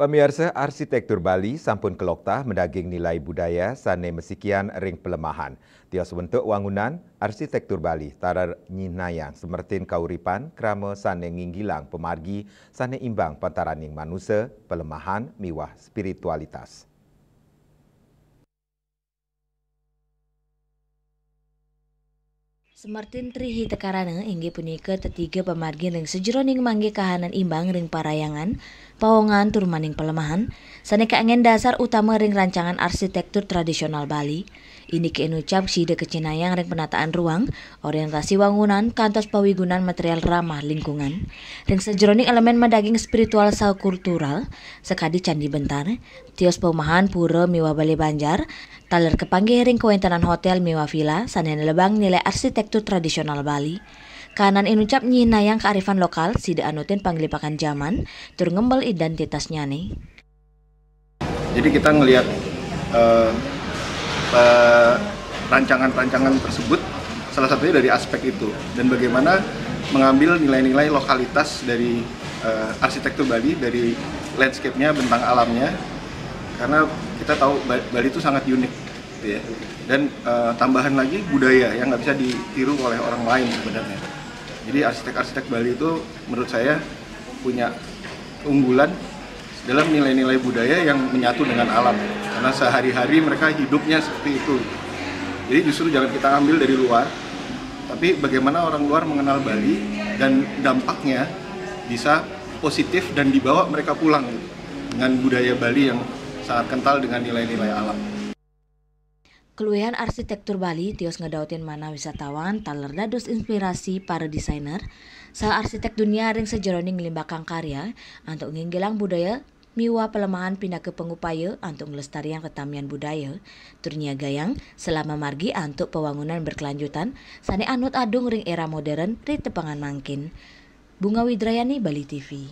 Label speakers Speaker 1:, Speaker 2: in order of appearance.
Speaker 1: Pemirsa arsitektur Bali sampun keloktah mendaging nilai budaya sane mesikian ring pelemahan. Tios bentuk wangunan arsitektur Bali tarar nyinayang semertin kauripan krama sane nginggilang pemargi sane imbang pantaraning manusia, pelemahan miwah spiritualitas.
Speaker 2: Semertin trihi tekarana inggih punika tetiga pemargi ring sejeroning mangge kahanan imbang ring parayangan, pawongan turmaning pelemahan, saneka angin dasar utama ring rancangan arsitektur tradisional Bali. Ini keenucap sida kecinayang ring penataan ruang, orientasi wangunan, kantos pawigunan material ramah lingkungan, ring sejeroning elemen madaging spiritual sau kultural, sekadi Candi Bentar, tios pemahan pura miwa Bali Banjar, taler kepanggih ring kewentanan hotel miwa villa sanen lebang nilai arsitektur tradisional Bali. Kanan inucap nyinayang kearifan lokal sida anutin panglipakan zaman tur ngembel identitasnya nih.
Speaker 3: Jadi kita ngelihat rancangan-rancangan tersebut salah satunya dari aspek itu dan bagaimana mengambil nilai-nilai lokalitas dari arsitektur Bali, dari landscape-nya, bentang alamnya, karena kita tahu Bali itu sangat unik gitu ya. Dan tambahan lagi budaya yang nggak bisa ditiru oleh orang lain sebenarnya. Jadi arsitek-arsitek Bali itu menurut saya punya keunggulan dalam nilai-nilai budaya yang menyatu dengan alam, karena sehari-hari mereka hidupnya seperti itu. Jadi justru jangan kita ambil dari luar, tapi bagaimana orang luar mengenal Bali dan dampaknya bisa positif dan dibawa mereka pulang gitu, dengan budaya Bali yang sangat kental dengan nilai-nilai alam.
Speaker 2: Keluihan arsitektur Bali tios ngedautin mana wisatawan taler dados inspirasi para desainer sa arsitek dunia ring sejeroning limbakang karya antuk nginggilang budaya miwa pelemahan pindah ke pengupaya antuk ngelestarian ketamian budaya turnya gayang selama margi antuk pewangunan berkelanjutan sane anut adung ring era modern ri tepangan mangkin. Bunga Widrayani, Bali TV.